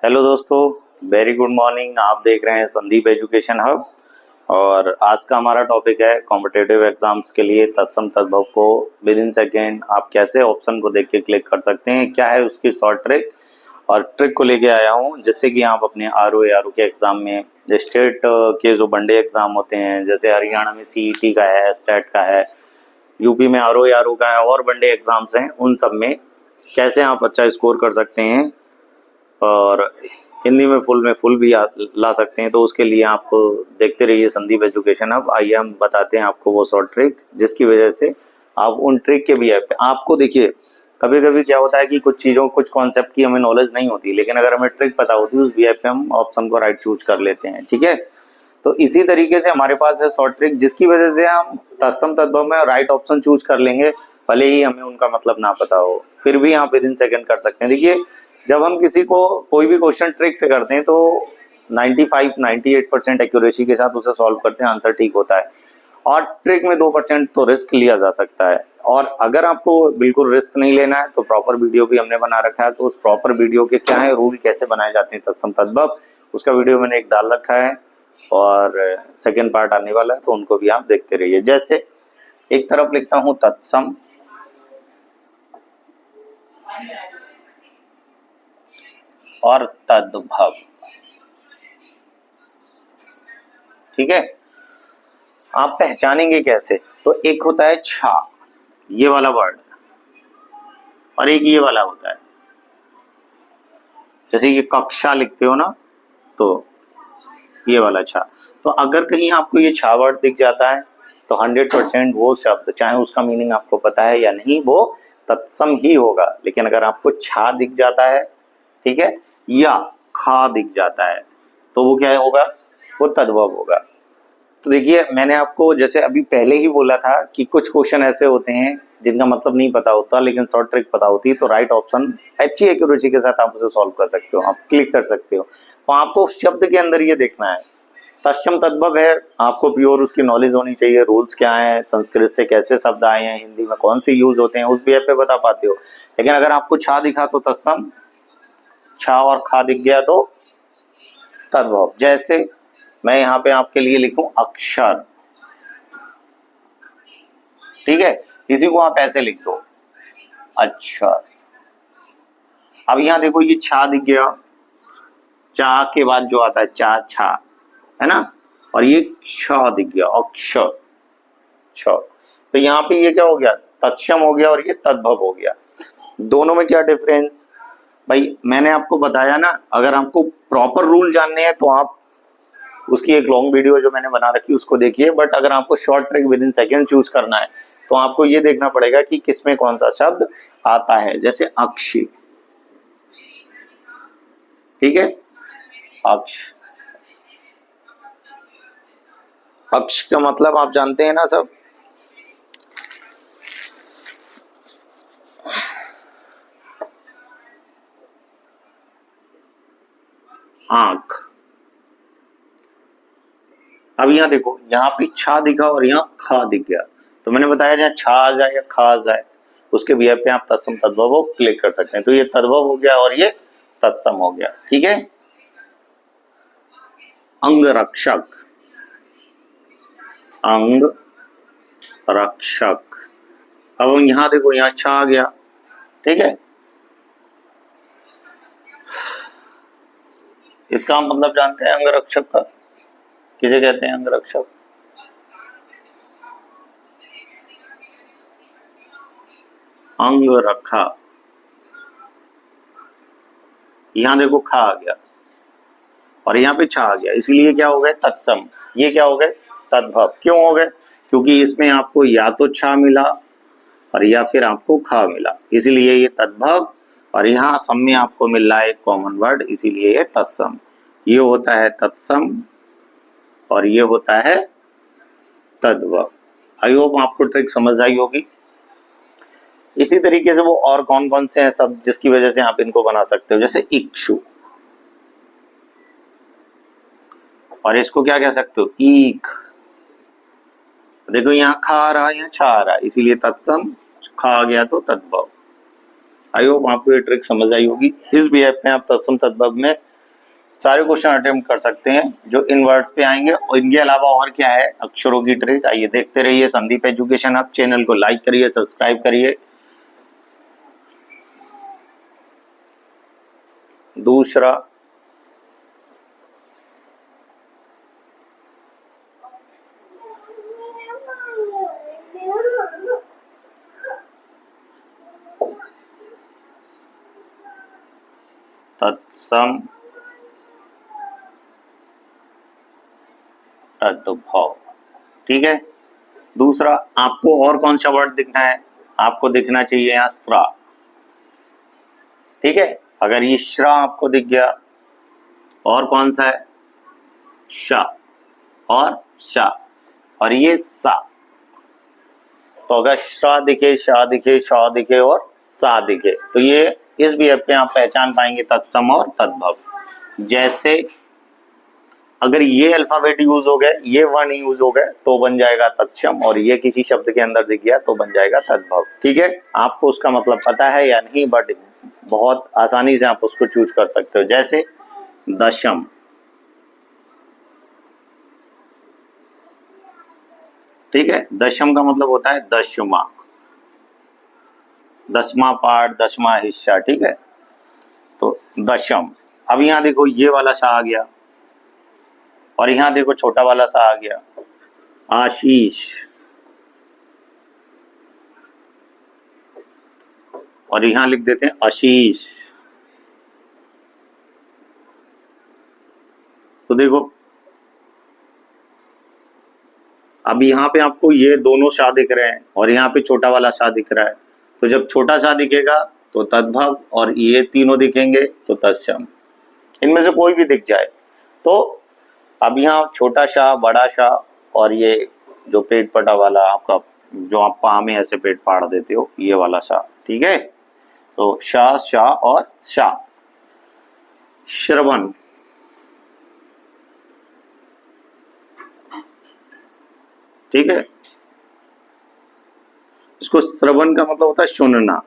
Hello दोस्तों, very good morning. आप देख रहे हैं संदीप एजुकेशन हब और आज का हमारा टॉपिक है कॉम्पिटिटिव एग्जाम्स के लिए तत्सम तद्भव को विद इन सेकेंड आप कैसे ऑप्शन को देख के क्लिक कर सकते हैं, क्या है उसकी शॉर्ट ट्रिक। और ट्रिक को लेके आया हूँ जिससे कि आप अपने आरओ एआरओ के एग्जाम में स्टेट के जो वनडे एग्जाम होते हैं, जैसे हरियाणा में सीईटी का है, स्टेट का है, यूपी में आरओ एआरओ का है और वनडे एग्जाम्स हैं, उन सब में कैसे आप अच्छा स्कोर कर सकते हैं और हिंदी में फुल भी ला सकते हैं। तो उसके लिए आप देखते रहिए संदीप एजुकेशन। अब आइए हम बताते हैं आपको वो शॉर्ट ट्रिक जिसकी वजह से आप उन ट्रिक के भी आपको देखिए, कभी कभी क्या होता है कि कुछ चीज़ों कुछ कॉन्सेप्ट की हमें नॉलेज नहीं होती, लेकिन अगर हमें ट्रिक पता होती है उस वीआई पे हम ऑप्शन को राइट चूज कर लेते हैं। ठीक है, तो इसी तरीके से हमारे पास है शॉर्ट ट्रिक जिसकी वजह से हम तत्सम तद्भव में राइट ऑप्शन चूज कर लेंगे, भले ही हमें उनका मतलब ना पता हो, फिर भी आप विद इन सेकंड कर सकते हैं। देखिए, जब हम किसी को कोई भी क्वेश्चन ट्रिक से करते हैं तो 95-98% एक्यूरेसी के साथ उसे सॉल्व करते हैं, आंसर ठीक होता है। और ट्रिक में 2% तो रिस्क लिया जा सकता है। और अगर आपको बिल्कुल रिस्क नहीं लेना है तो प्रॉपर वीडियो भी हमने बना रखा है। तो उस प्रॉपर वीडियो के क्या है, रूल कैसे बनाए जाते हैं तत्सम तद्भव, उसका वीडियो मैंने एक डाल रखा है और सेकेंड पार्ट आने वाला है, तो उनको भी आप देखते रहिए। जैसे एक तरफ लिखता हूं तत्सम और तद्भव, ठीक है। आप पहचानेंगे कैसे, तो एक होता है छा, ये वाला वर्ड, और एक ये वाला होता है। जैसे ये कक्षा लिखते हो ना, तो ये वाला छा। तो अगर कहीं आपको ये छा वर्ड दिख जाता है तो 100% वो शब्द, चाहे उसका मीनिंग आपको पता है या नहीं, वो तत्सम ही होगा। लेकिन अगर आपको छा दिख जाता है, ठीक है, या खा दिख जाता है, तो वो क्या होगा, वो तद्भव होगा। तो देखिए, मैंने आपको जैसे अभी पहले ही बोला था कि कुछ क्वेश्चन ऐसे होते हैं जिनका मतलब नहीं पता होता, लेकिन शॉर्ट ट्रिक पता होती है, तो राइट ऑप्शन अच्छी एक्यूरेसी के साथ आप उसे सॉल्व कर सकते हो, आप क्लिक कर सकते हो। तो आपको उस शब्द के अंदर ये देखना है। तत्सम तद्भव है, आपको प्योर उसकी नॉलेज होनी चाहिए, रूल्स क्या है, संस्कृत से कैसे शब्द आए हैं, हिंदी में कौन से यूज होते हैं, उस भी पे बता पाते हो। लेकिन अगर आपको छा दिखा तो तत्सम, छा और खा दिख गया तो तद्भव। जैसे मैं यहाँ पे आपके लिए लिखूं अक्षर, ठीक है, इसी को आप ऐसे लिख दो अक्षर। अब यहाँ देखो, ये छा दिख गया, चा के बाद जो आता है चा छा, है ना, और ये क्ष दिख गया अक्षर छ। तो यहाँ पे ये क्या हो गया, तत्सम हो गया और ये तद्भव हो गया। दोनों में क्या डिफरेंस, भाई मैंने आपको बताया ना, अगर आपको प्रॉपर रूल जानने हैं तो आप उसकी एक लॉन्ग वीडियो जो मैंने बना रखी उसको देखिए। बट अगर आपको short trick with in second choose करना है तो आपको ये देखना पड़ेगा कि किसमें कौन सा शब्द आता है। जैसे अक्षी, ठीक है, अक्ष, अक्ष का मतलब आप जानते हैं ना सब, आंख। अब यहाँ देखो, यहाँ पे छा दिखा और यहाँ खा दिख गया, तो मैंने बताया जहाँ छा आ जाए या खा आ जाए उसके भी पे आप तत्सम तद्भव को क्लिक कर सकते हैं। तो ये तद्भव हो गया और ये तत्सम हो गया, ठीक है। अंग रक्षक, अंग रक्षक। अब यहाँ देखो, यहाँ छा आ गया, ठीक है। इसका मतलब जानते हैं अंग रक्षक का, किसे कहते हैं अंग रक्षक, अंग रखा। यहां देखो खा आ गया और यहाँ पे छा आ गया, इसलिए क्या हो गए तत्सम, ये क्या हो गए तद्भव। क्यों हो गए, क्योंकि इसमें आपको या तो छा मिला और या फिर आपको खा मिला, इसीलिए ये तद्भव। और यहाँ सम में आपको मिल रहा है एक कॉमन वर्ड, इसीलिए ये तत्सम। ये होता है तत्सम और ये होता है तद्भव। आई होप आपको ट्रिक समझ आई होगी। इसी तरीके से वो और कौन कौन से हैं सब जिसकी वजह से आप इनको बना सकते हो, जैसे इक्षु, और इसको क्या कह सकते हो, ईख। देखो यहाँ खा आ रहा है, यहाँ छा आ रहा है, इसीलिए तत्सम, खा आ गया तो तद्भव। आई होप आपको ये ट्रिक समझ आई होगी। इस बिहेव में आप तत्सम तद्भव में सारे क्वेश्चन अटेम्प्ट कर सकते हैं जो इन वर्ड्स पे आएंगे। और इनके अलावा और क्या है अक्षरों की ट्रिक, आइए देखते रहिए संदीप एजुकेशन हब। चैनल को लाइक करिए, सब्सक्राइब करिए। दूसरा तत्सम तद्भव, ठीक है। दूसरा आपको और कौन सा वर्ड दिखना है, आपको दिखना चाहिए यहाँ श्रा, ठीक है। अगर ये श्रा आपको दिख गया, और कौन सा है शा और शा, और ये सा। तो अगर श्रा दिखे, शा दिखे, शा दिखे और सा दिखे तो ये इस बिहेव पे आप पहचान पाएंगे तत्सम और तद्भव। जैसे अगर ये अल्फाबेट यूज हो गए, ये वर्ण यूज हो गए तो बन जाएगा तत्सम, और ये किसी शब्द के अंदर दिख गया तो बन जाएगा तद्भव, ठीक है। आपको उसका मतलब पता है या नहीं, बट बहुत आसानी से आप उसको चूज कर सकते हो। जैसे दशम, ठीक है, दशम का मतलब होता है दशमा, दसवां पार्ट, दसवां हिस्सा, ठीक है। तो दशम। अब यहाँ देखो ये वाला सा आ गया, और यहाँ देखो छोटा वाला सा आ गया आशीष, और यहाँ लिख देते हैं आशीष। तो देखो अब यहाँ पे आपको ये दोनों सा दिख रहे हैं और यहाँ पे छोटा वाला सा दिख रहा है। तो जब छोटा सा दिखेगा तो तद्भव, और ये तीनों दिखेंगे तो तत्सम। इनमें से कोई भी दिख जाए तो अब यहाँ छोटा सा, बड़ा सा, और ये जो पेट पटा वाला आपका, जो आप पा में ऐसे पेट फाड़ देते हो, ये वाला सा, ठीक है। तो शा, शा और शा। श्रवण, ठीक है, इसको श्रवण का मतलब होता है सुनना।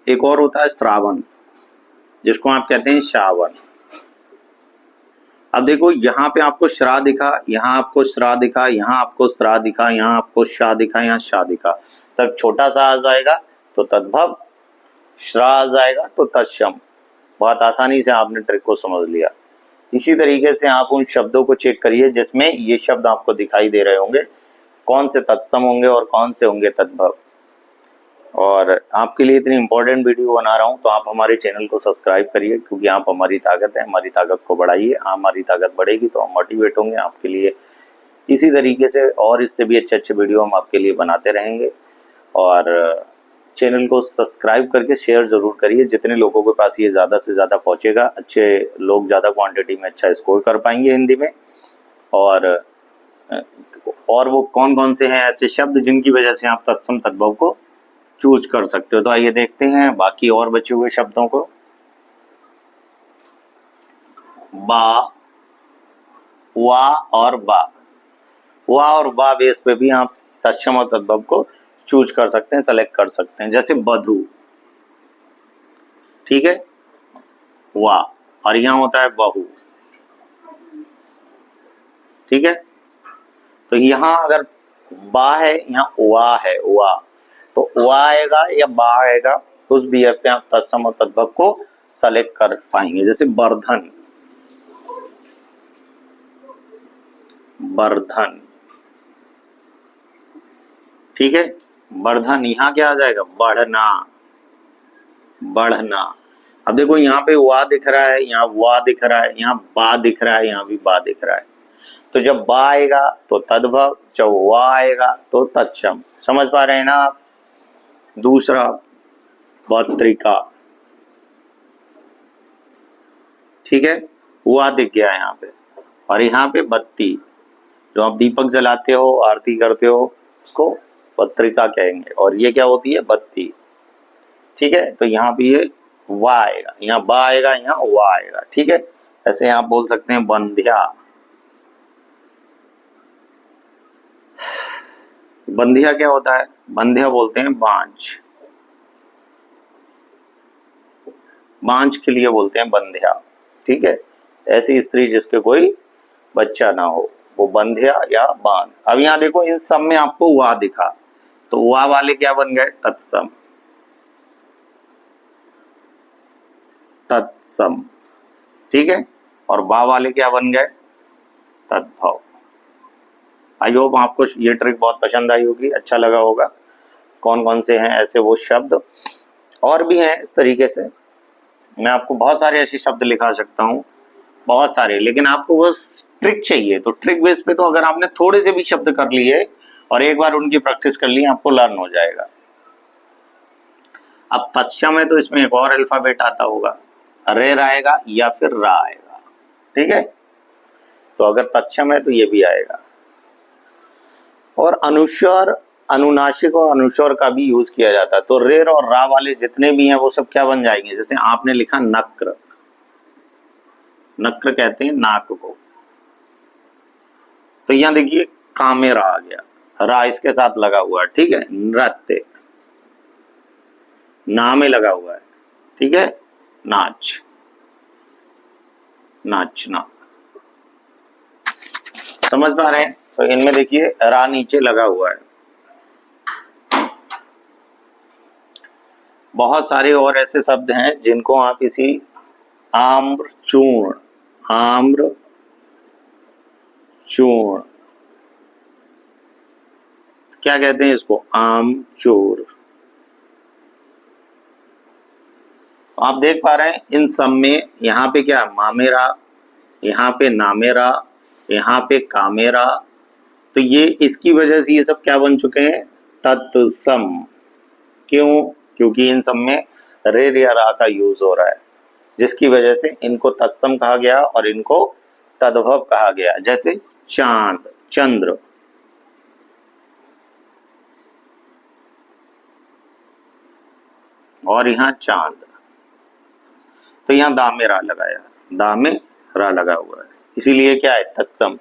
एक और होता है श्रावण, जिसको आप कहते हैं श्रावण। अब देखो यहाँ पे आपको श्रा दिखा, यहाँ आपको श्रा दिखा, यहाँ आपको श्रा दिखा, यहाँ आपको शा दिखा, यहाँ शा दिखा। तब छोटा सा आ जाएगा तो तद्भव, श्रा आ जाएगा तो तत्सम। बहुत आसानी से आपने ट्रिक को समझ लिया। इसी तरीके से आप उन शब्दों को चेक करिए जिसमें ये शब्द आपको दिखाई दे रहे होंगे, कौन से तत्सम होंगे और कौन से होंगे तद्भव। और आपके लिए इतनी इंपॉर्टेंट वीडियो बना रहा हूं तो आप हमारे चैनल को सब्सक्राइब करिए, क्योंकि आप हमारी ताकत है। हमारी ताकत को बढ़ाइए, हमारी ताकत बढ़ेगी तो हम मोटिवेट होंगे आपके लिए। इसी तरीके से और इससे भी अच्छे अच्छे वीडियो हम आपके लिए बनाते रहेंगे। और चैनल को सब्सक्राइब करके शेयर जरूर करिए, जितने लोगों के पास ये ज़्यादा से ज़्यादा पहुँचेगा, अच्छे लोग ज़्यादा क्वांटिटी में अच्छा स्कोर कर पाएंगे हिंदी में। और वो कौन कौन से हैं ऐसे शब्द जिनकी वजह से आप तत्सम तद्भव को चूज कर सकते हो। तो आइए देखते हैं बाकी और बचे हुए शब्दों को। बा, वा और बा, वा और बा बेस पे भी आप तत्सम और तद्भव को चूज कर सकते हैं, सेलेक्ट कर सकते हैं। जैसे बधू, ठीक है, वा, और यहाँ होता है बहू, ठीक है। तो यहाँ अगर बा है, यहाँ वा है, वा, तो वा आएगा या बा आएगा, उस बिहेव पे आप तत्सम और तद्भव को सेलेक्ट कर पाएंगे। जैसे बर्धन, बर्धन, ठीक है, बर्धन। यहाँ क्या आ जाएगा, बढ़ना, बढ़ना। अब देखो यहाँ पे वा दिख रहा है, यहाँ वा दिख रहा है, यहाँ बा दिख रहा है, यहाँ भी बा दिख रहा है। तो जब बा आएगा तो तद्भव, जब वा आएगा तो तत्सम। समझ पा रहे हैं ना आप। दूसरा पत्रिका, ठीक है, वा दिख गया यहाँ पे, और यहाँ पे बत्ती, जो आप दीपक जलाते हो, आरती करते हो, उसको पत्रिका कहेंगे, और ये क्या होती है, बत्ती, ठीक है। तो यहाँ पे ये वा आएगा, यहाँ बा आएगा, यहाँ वा आएगा, ठीक है। ऐसे आप बोल सकते हैं बंध्या, बंधिया क्या होता है? बंधिया बोलते हैं बांझ, बांझ के लिए बोलते हैं बंधिया। ठीक है, ऐसी स्त्री जिसके कोई बच्चा ना हो वो बंधिया या बांझ। अब यहाँ देखो इन सब में आपको वा दिखा, तो वा वाले क्या बन गए? तत्सम, तत्सम। ठीक है, और बा वाले क्या बन गए? तद्भव। आई होप आपको ये ट्रिक बहुत पसंद आई होगी, अच्छा लगा होगा। कौन कौन से हैं ऐसे वो शब्द, और भी हैं इस तरीके से। मैं आपको बहुत सारे ऐसे शब्द लिखा सकता हूँ, बहुत सारे, लेकिन आपको बस ट्रिक चाहिए। तो ट्रिक बेस पे तो अगर आपने थोड़े से भी शब्द कर लिए और एक बार उनकी प्रैक्टिस कर ली, आपको लर्न हो जाएगा। अब तत्सम है तो इसमें एक और अल्फाबेट आता होगा, रेर आएगा या फिर रा आएगा। ठीक है, तो अगर तत्सम है तो ये भी आएगा। और अनुस्वर, अनुनासिक और अनुस्वर का भी यूज किया जाता है। तो रेर और रा वाले जितने भी हैं वो सब क्या बन जाएंगे? जैसे आपने लिखा नक्र, नक्र कहते हैं नाक को, तो यहां देखिए कामेरा आ गया, रा इसके साथ लगा हुआ है। ठीक है, नृत्य, ना में लगा हुआ है। ठीक है, नाच, नाचना। समझ पा रहे हैं? तो इनमें देखिए रा नीचे लगा हुआ है। बहुत सारे और ऐसे शब्द हैं जिनको आप इसी आम्र चूर्ण, आम्र चूर्ण क्या कहते हैं इसको? आमचूर। आप देख पा रहे हैं इन सब में, यहाँ पे क्या? मामेरा, यहाँ पे नामेरा, यहाँ पे कामेरा। तो ये इसकी वजह से ये सब क्या बन चुके हैं? तत्सम। क्यों? क्योंकि इन सब में रेर या रा का यूज हो रहा है, जिसकी वजह से इनको तत्सम कहा गया और इनको तद्भव कहा गया। जैसे चांद, चंद्र, और यहाँ चांद, तो यहाँ दामे रा लगाया, दामे रा लगा हुआ है, इसीलिए क्या है? तत्सम।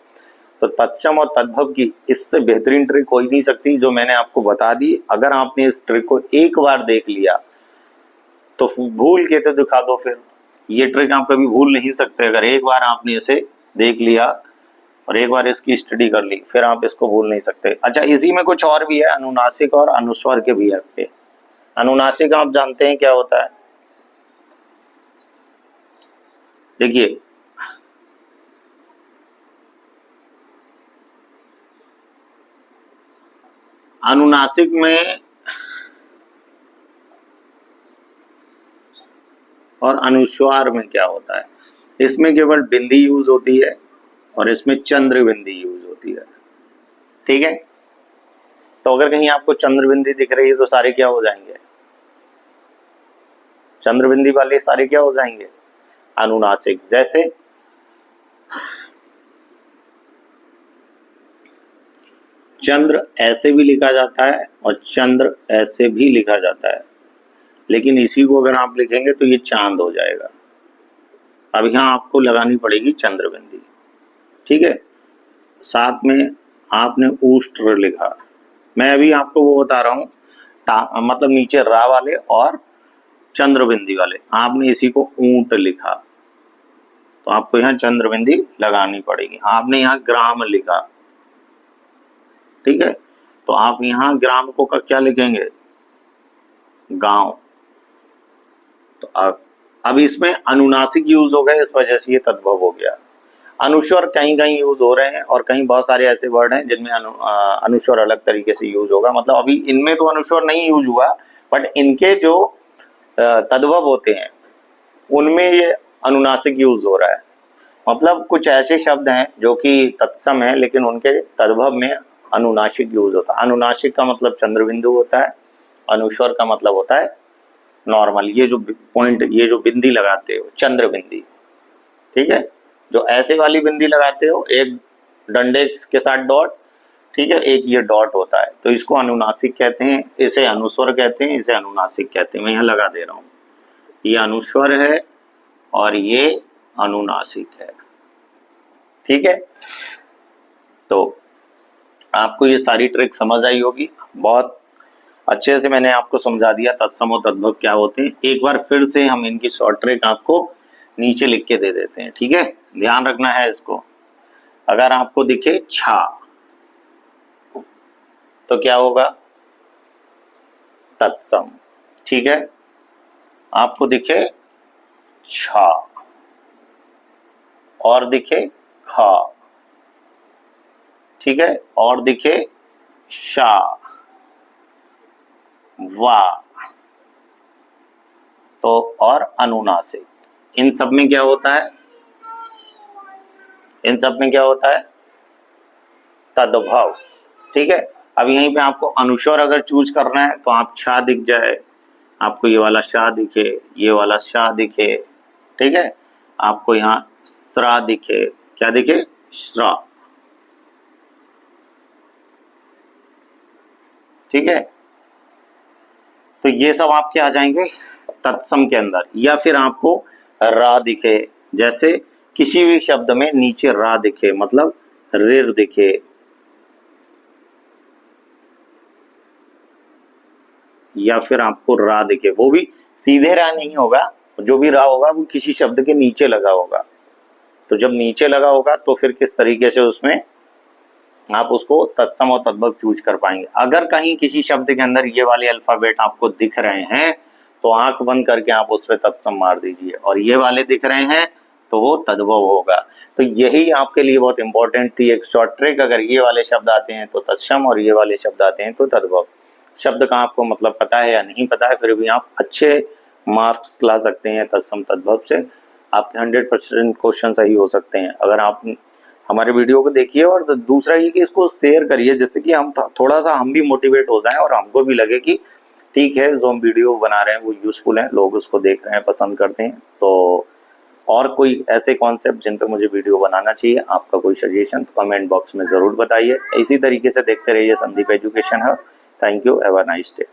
तो तत्सम और तद्भव की इससे बेहतरीन ट्रिक कोई नहीं सकती, जो मैंने आपको बता दी। अगर आपने इस ट्रिक को एक बार देख लिया तो भूल के तो दिखा दो, फिर ये ट्रिक आप कभी भूल नहीं सकते। अगर एक बार आपने इसे देख लिया और एक बार इसकी स्टडी कर ली, फिर आप इसको भूल नहीं सकते। अच्छा, इसी में कुछ और भी है, अनुनासिक और अनुस्वर के भी है। अनुनासिक आप जानते हैं क्या होता है? देखिए अनुनासिक में और अनुस्वार में क्या होता है? इसमें केवल बिंदी यूज होती है और इसमें चंद्र बिंदी यूज होती है। ठीक है, तो अगर कहीं आपको चंद्र बिंदी दिख रही है तो सारे क्या हो जाएंगे? चंद्र बिंदी वाले सारे क्या हो जाएंगे? अनुनासिक। जैसे चंद्र ऐसे भी लिखा जाता है और चंद्र ऐसे भी लिखा जाता है, लेकिन इसी को अगर आप लिखेंगे तो ये चांद हो जाएगा। अब यहाँ आपको लगानी पड़ेगी चंद्र बिंदी। ठीक है, साथ में आपने ऊष्ट्र लिखा। मैं अभी आपको वो बता रहा हूँ, मतलब नीचे रा वाले और चंद्र बिंदी वाले। आपने इसी को ऊंट लिखा तो आपको यहाँ चंद्र बिंदी लगानी पड़ेगी। आपने यहाँ ग्राम लिखा, ठीक है, तो आप यहाँ ग्राम को का क्या लिखेंगे? गांव। तो अब इसमें अनुनासिक यूज हो गए, इस वजह से ये तद्भव हो गया। अनुस्वर कहीं कहीं यूज हो रहे हैं और कहीं बहुत सारे ऐसे वर्ड हैं जिनमें अनुस्वर अलग तरीके से यूज होगा। मतलब अभी इनमें तो अनुस्वर नहीं यूज हुआ, बट इनके जो तद्भव होते हैं उनमें ये अनुनासिक यूज हो रहा है। मतलब कुछ ऐसे शब्द हैं जो कि तत्सम है लेकिन उनके तद्भव में अनुनासिक यूज होता है। अनुनासिक का मतलब चंद्रबिंदु होता है, अनुस्वर का मतलब होता है नॉर्मल, ये जो पॉइंट, ये जो बिंदी लगाते हो चंद्र बिंदी। ठीक है, जो ऐसे वाली बिंदी लगाते हो एक डंडे के साथ डॉट, ठीक है, एक ये डॉट होता है, तो इसको अनुनासिक कहते हैं, इसे अनुस्वर कहते हैं, इसे अनुनासिक कहते हैं। मैं यहाँ लगा दे रहा हूँ, ये अनुस्वर है और ये अनुनासिक है। ठीक है, तो आपको ये सारी ट्रिक समझ आई होगी। बहुत अच्छे से मैंने आपको समझा दिया तत्सम और तद्भव क्या होते हैं। एक बार फिर से हम इनकी शॉर्ट ट्रिक आपको नीचे लिख के दे देते हैं, ठीक है, ध्यान रखना है इसको। अगर आपको दिखे छा तो क्या होगा, तत्सम, ठीक है। आपको दिखे छा और दिखे खा, ठीक है, और दिखे शा, वा, तो और अनुनासिक, इन सब में क्या होता है, इन सब में क्या होता है, तद्भव, ठीक है। अब यहीं पे आपको अनुस्वर अगर चूज करना है तो आप छा दिख जाए, आपको ये वाला शा दिखे, ये वाला शा दिखे, ठीक है, आपको यहाँ स्रा दिखे, क्या दिखे, श्रा, ठीक है। तो ये सब आपके आ जाएंगे तत्सम के अंदर। या फिर आपको रा दिखे, जैसे किसी भी शब्द में नीचे रा दिखे, मतलब रिर दिखे, या फिर आपको रा दिखे, वो भी सीधे रा नहीं होगा, जो भी रा होगा वो किसी शब्द के नीचे लगा होगा। तो जब नीचे लगा होगा तो फिर किस तरीके से उसमें आप उसको तत्सम और तद्भव चूज कर पाएंगे। अगर कहीं किसी शब्द के अंदर ये वाले अल्फाबेट आपको दिख रहे हैं तो आंख बंद करके आप उस पर तत्सम मार दीजिए, और ये वाले दिख रहे हैं तो वो तद्भव होगा। तो यही आपके लिए बहुत इंपॉर्टेंट थी एक शॉर्ट ट्रिक। अगर ये वाले शब्द आते हैं तो तत्सम और ये वाले शब्द आते हैं तो तद्भव। शब्द का आपको मतलब पता है या नहीं पता है, फिर भी आप अच्छे मार्क्स ला सकते हैं तत्सम तद्भव से। आपके 100% क्वेश्चन सही हो सकते हैं अगर आप हमारे वीडियो को देखिए। और दूसरा ये कि इसको शेयर करिए, जिससे कि हम थोड़ा सा हम भी मोटिवेट हो जाएं और हमको भी लगे कि ठीक है, जो हम वीडियो बना रहे हैं वो यूजफुल है, लोग उसको देख रहे हैं, पसंद करते हैं। तो और कोई ऐसे कॉन्सेप्ट जिन पे मुझे वीडियो बनाना चाहिए, आपका कोई सजेशन तो कमेंट बॉक्स में ज़रूर बताइए। इसी तरीके से देखते रहिए Sandeep education hub. Thank you, have a nice day.